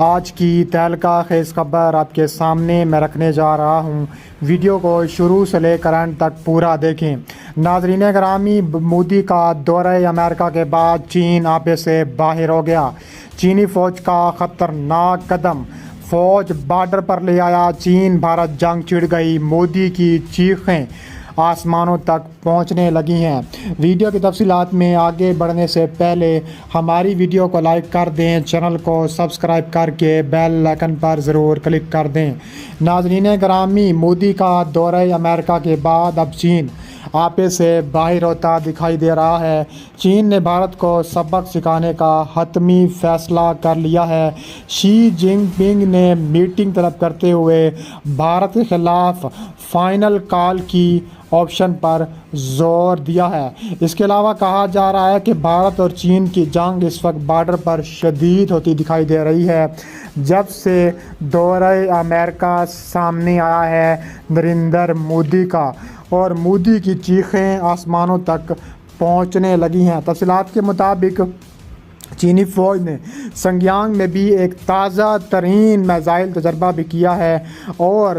آج کی تہلکہ خیز خبر آپ کے سامنے میں رکھنے جا رہا ہوں۔ ویڈیو کو شروع سے لے کر اینڈ تک پورا دیکھیں۔ ناظرین گرامی، مودی کا دورہ امریکہ کے بعد چین آپے سے باہر ہو گیا۔ چینی فوج کا خطرناک قدم، فوج بارڈر پر لے آیا۔ چین بھارت جنگ چھڑ گئی، مودی کی چیخیں آسمانوں تک پہنچنے لگی ہیں۔ ویڈیو کی تفصیلات میں آگے بڑھنے سے پہلے ہماری ویڈیو کو لائک کر دیں، چینل کو سبسکرائب کر کے بیل آئیکن پر ضرور کلک کر دیں۔ ناظرین گرامی، مودی کا دورہ امریکہ کے بعد اب چین آپے سے باہر ہوتا دکھائی دے رہا ہے۔ چین نے بھارت کو سبق سکھانے کا حتمی فیصلہ کر لیا ہے۔ شی جن پنگ نے میٹنگ طلب کرتے ہوئے بھارت کے خلاف فائنل کال کی آپشن پر زور دیا ہے۔ اس کے علاوہ کہا جا رہا ہے کہ بھارت اور چین کی جنگ اس وقت بارڈر پر شدید ہوتی دکھائی دے رہی ہے۔ جب سے دورہ امریکہ سامنے آیا ہے نریندر مودی کا، اور مودی کی چیخیں آسمانوں تک پہنچنے لگی ہیں۔ تفصیلات کے مطابق چینی فوج نے سنگیانگ میں بھی ایک تازہ ترین میزائل تجربہ بھی کیا ہے، اور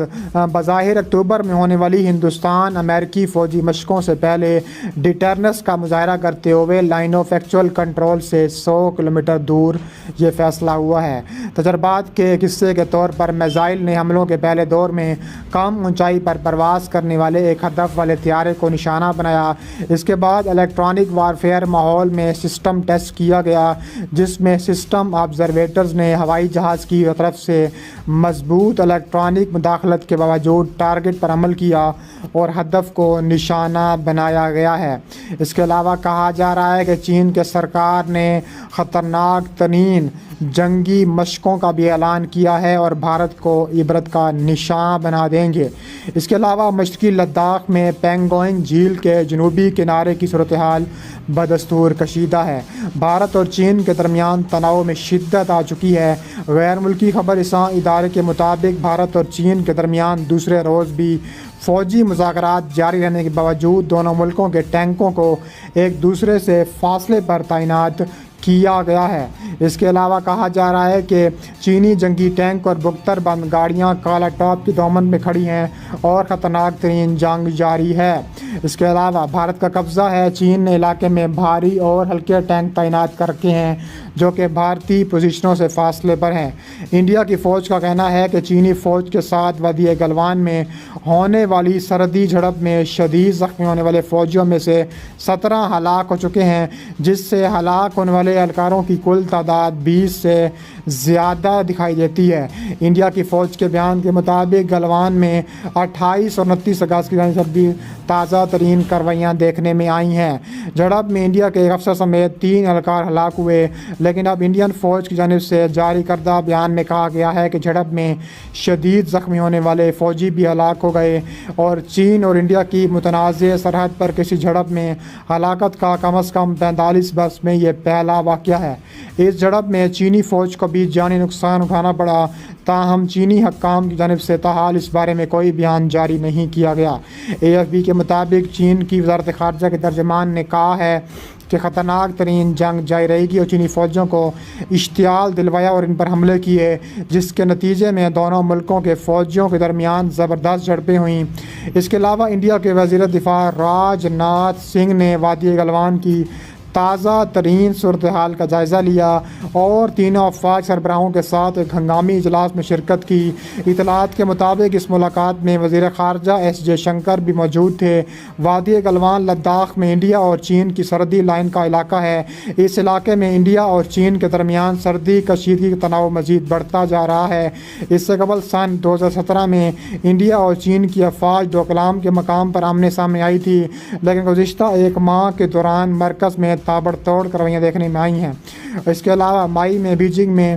بظاہر اکتوبر میں ہونے والی ہندوستان امریکی فوجی مشقوں سے پہلے ڈیٹرنس کا مظاہرہ کرتے ہوئے لائن آف ایکچوئل کنٹرول سے 100 کلومیٹر دور یہ فیصلہ ہوا ہے۔ تجربات کے ایک حصے کے طور پر میزائل نے حملوں کے پہلے دور میں کم اونچائی پر پرواز کرنے والے ایک ہدف والے طیارے کو نشانہ بنایا۔ اس کے بعد الیکٹرانک وارفیئر ماحول میں سسٹم ٹیسٹ کیا گیا، جس میں سسٹم آبزرویٹرز نے ہوائی جہاز کی طرف سے مضبوط الیکٹرانک مداخلت کے باوجود ٹارگٹ پر عمل کیا اور ہدف کو نشانہ بنایا گیا ہے۔ اس کے علاوہ کہا جا رہا ہے کہ چین کے سرکار نے خطرناک ترین جنگی مشقوں کا بھی اعلان کیا ہے اور بھارت کو عبرت کا نشان بنا دیں گے۔ اس کے علاوہ مشرقی لداخ میں پینگونگ جھیل کے جنوبی کنارے کی صورتحال بدستور کشیدہ ہے۔ بھارت اور چین کے درمیان تناؤ میں شدت آ چکی ہے۔ غیر ملکی خبر رساں ادارے کے مطابق بھارت اور چین کے درمیان دوسرے روز بھی فوجی مذاکرات جاری رہنے کے باوجود دونوں ملکوں کے ٹینکوں کو ایک دوسرے سے فاصلے پر تعینات کیا گیا ہے۔ اس کے علاوہ کہا جا رہا ہے کہ چینی جنگی ٹینک اور بختر بند گاڑیاں کالا ٹاپ کی دامن میں کھڑی ہیں اور خطرناک ترین جنگ جاری ہے۔ اس کے علاوہ بھارت کا قبضہ ہے۔ چین نے علاقے میں بھاری اور ہلکے ٹینک تعینات کر رکھے ہیں جو کہ بھارتی پوزیشنوں سے فاصلے پر ہیں۔ انڈیا کی فوج کا کہنا ہے کہ چینی فوج کے ساتھ وادی گلوان میں ہونے والی سرحدی جھڑپ میں شدید زخمی ہونے والے فوجیوں میں سے 17 ہلاک ہو چکے ہیں، جس سے ہلاک ہونے والے اہلکاروں کی کل تعداد 20 سے زیادہ دکھائی دیتی ہے۔ انڈیا کی فوج کے بیان کے مطابق گلوان میں 28 اور 29 اگست کی جانب بھی تازہ ترین کارروائیاں دیکھنے میں آئی ہیں۔ جھڑپ میں انڈیا کے ایک افسر سمیت 3 اہلکار ہلاک ہوئے، لیکن اب انڈین فوج کی جانب سے جاری کردہ بیان میں کہا گیا ہے کہ جھڑپ میں شدید زخمی ہونے والے فوجی بھی ہلاک ہو گئے، اور چین اور انڈیا کی متنازع سرحد پر کسی جھڑپ میں ہلاکت کا کم از کم 45 برس میں یہ پہلا واقعہ ہے۔ اس جھڑپ میں چینی فوج کو بھی جانی نقصان اٹھانا پڑا، تاہم چینی حکام کی جانب سے تاحال اس بارے میں کوئی بیان جاری نہیں کیا گیا۔ AFP کے مطابق چین کی وزارت خارجہ کے ترجمان نے کہا ہے کہ خطرناک ترین جنگ جاری رہے گی اور چینی فوجوں کو اشتعال دلوایا اور ان پر حملے کیے، جس کے نتیجے میں دونوں ملکوں کے فوجیوں کے درمیان زبردست جھڑپیں ہوئیں۔ اس کے علاوہ انڈیا کے وزیر دفاع راج ناتھ سنگھ نے وادی گلوان کی تازہ ترین صورتحال کا جائزہ لیا اور تینوں افواج سربراہوں کے ساتھ ایک ہنگامی اجلاس میں شرکت کی۔ اطلاعات کے مطابق اس ملاقات میں وزیر خارجہ جے شنکر بھی موجود تھے۔ وادی گلوان لداخ میں انڈیا اور چین کی سرحدی لائن کا علاقہ ہے۔ اس علاقے میں انڈیا اور چین کے درمیان سرحدی کشیدگی کا تناؤ مزید بڑھتا جا رہا ہے۔ اس سے قبل سن 2017 میں انڈیا اور چین کی افواج ڈوکلام کے مقام پر آمنے سامنے آئی تھی، لیکن گزشتہ ایک ماہ کے دوران مرکز میں تابڑ توڑ کارروائیاں دیکھنے میں آئی ہیں۔ اس کے علاوہ مئی میں بیجنگ میں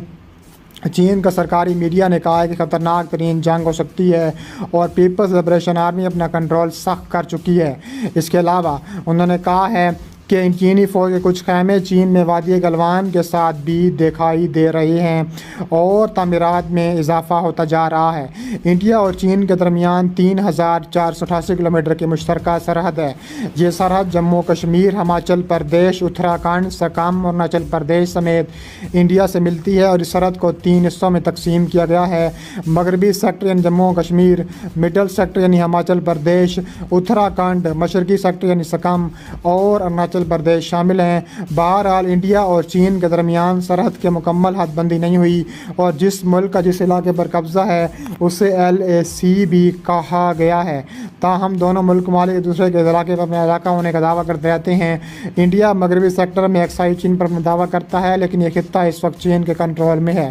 چین کا سرکاری میڈیا نے کہا ہے کہ خطرناک ترین جنگ ہو سکتی ہے اور پیپلز لبریشن آرمی اپنا کنٹرول سخت کر چکی ہے۔ اس کے علاوہ انہوں نے کہا ہے کہ چینی فوج کے کچھ خیمے چین میں وادی گلوان کے ساتھ بھی دکھائی دے رہے ہیں اور تعمیرات میں اضافہ ہوتا جا رہا ہے۔ انڈیا اور چین کے درمیان 3488 کلومیٹر کی مشترکہ سرحد ہے۔ یہ سرحد جموں کشمیر، ہماچل پردیش، اتراکھنڈ، سکم اور اروناچل پردیش سمیت انڈیا سے ملتی ہے اور اس سرحد کو 3 حصوں میں تقسیم کیا گیا ہے۔ مغربی سیکٹر یعنی جموں کشمیر، مڈل سیکٹر یعنی ہماچل پردیش، اتراکھنڈ، مشرقی سیکٹر یعنی سکم اور اروناچل پردیش شامل ہیں۔ بہرحال انڈیا اور چین کے درمیان سرحد کے مکمل حد بندی نہیں ہوئی اور جس ملک کا جس علاقے پر قبضہ ہے اسے LAC بھی کہا گیا ہے۔ تاہم دونوں ملک ممالک ایک دوسرے کے علاقے پر اپنا علاقہ ہونے کا دعویٰ کرتے رہتے ہیں۔ انڈیا مغربی سیکٹر میں ایکسائی چین پر دعویٰ کرتا ہے، لیکن یہ خطہ اس وقت چین کے کنٹرول میں ہے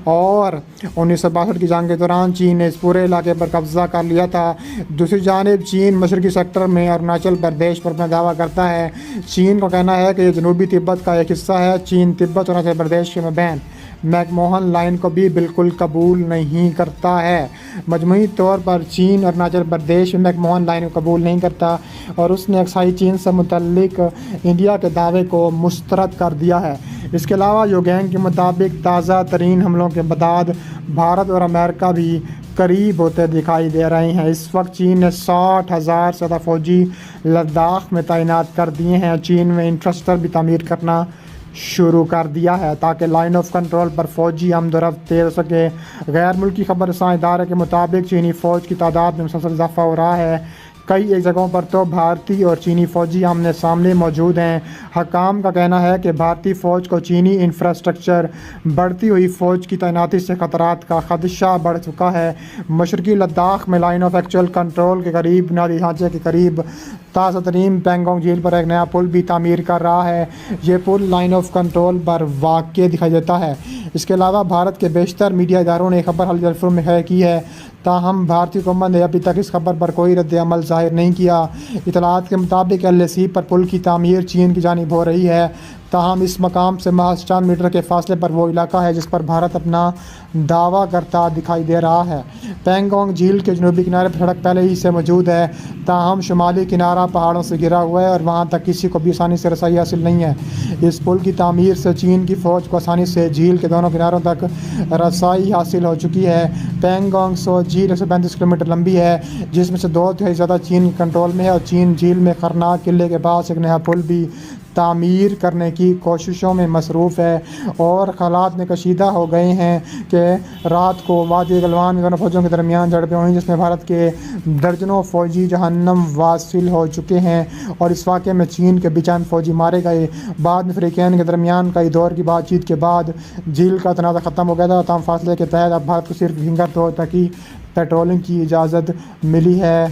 اور 1962 کی جنگ کے دوران چین نے اس پورے علاقے پر قبضہ کر لیا تھا۔ دوسری جانب چین مشرقی سیکٹر میں اروناچل پردیش پر اپنا دعویٰ کرتا ہے۔ چین کا کہنا ہے کہ یہ جنوبی تبت کا ایک حصہ ہے۔ چین تبت اور اروناچل پردیش کے مابین میک موہن لائن کو بھی بالکل قبول نہیں کرتا ہے۔ مجموعی طور پر چین اروناچل پردیش میک موہن لائن کو قبول نہیں کرتا اور اس نے اکسائی چین سے متعلق انڈیا کے دعوے کو مسترد کر دیا ہے۔ اس کے علاوہ یوگینگ کے مطابق تازہ ترین حملوں کے بعد بھارت اور امریکہ بھی قریب ہوتے دکھائی دے رہے ہیں۔ اس وقت چین نے 60,000 سے زیادہ فوجی لداخ میں تعینات کر دیے ہیں۔ چین میں انفراسٹرکچر بھی تعمیر کرنا شروع کر دیا ہے تاکہ لائن آف کنٹرول پر فوجی آمد و رفت تیز ہو سکے۔ غیر ملکی خبر رساں ادارے کے مطابق چینی فوج کی تعداد میں مسلسل اضافہ ہو رہا ہے۔ کئی ایک جگہوں پر تو بھارتی اور چینی فوجی آمنے سامنے موجود ہیں۔ حکام کا کہنا ہے کہ بھارتی فوج کو چینی انفراسٹرکچر بڑھتی ہوئی فوج کی تعیناتی سے خطرات کا خدشہ بڑھ چکا ہے۔ مشرقی لداخ میں لائن آف ایکچوئل کنٹرول کے قریب بنیادی ڈھانچے کے قریب تازہ ترین پینگونگ جھیل پر ایک نیا پل بھی تعمیر کر رہا ہے۔ یہ پل لائن آف کنٹرول پر واقع دکھائی دیتا ہے۔ اس کے علاوہ بھارت کے بیشتر میڈیا اداروں نے خبر حالیہ دفعوں میں شائع کی ہے، تاہم بھارتی حکومت نے ابھی تک اس خبر پر کوئی رد عمل ظاہر نہیں کیا۔ اطلاعات کے مطابق LAC پر پل کی تعمیر چین کی جانب ہو رہی ہے، تاہم اس مقام سے محض چند میٹر کے فاصلے پر وہ علاقہ ہے جس پر بھارت اپنا دعویٰ کرتا دکھائی دے رہا ہے۔ پینگونگ جھیل کے جنوبی کنارے پر سڑک پہلے ہی سے موجود ہے، تاہم شمالی کنارہ پہاڑوں سے گھرا ہوا ہے اور وہاں تک کسی کو بھی آسانی سے رسائی حاصل نہیں ہے۔ اس پل کی تعمیر سے چین کی فوج کو آسانی سے جھیل کے دونوں کناروں تک رسائی حاصل ہو چکی ہے۔ پینگونگ سو جھیل 135 کلومیٹر لمبی ہے، جس میں سے 2/3 زیادہ چین کے کنٹرول میں ہے اور چین جھیل میں خرناک قلعے کے پاس ایک نیا پل بھی تعمیر کرنے کی کوششوں میں مصروف ہے اور حالات میں کشیدہ ہو گئے ہیں کہ رات کو وادی گلوان میں دونوں فوجوں کے درمیان جھڑپیں ہوئیں، جس میں بھارت کے درجنوں فوجی جہنم واصل ہو چکے ہیں اور اس واقعے میں چین کے بھی چند فوجی مارے گئے۔ بعد میں فریقین کے درمیان کئی دور کی بات چیت کے بعد جھیل کا تنازع ختم ہو گیا تھا، تاہم فاصلے کے تحت اب بھارت کو صرف فنگر 2 تک ہی پیٹرولنگ کی اجازت ملی ہے۔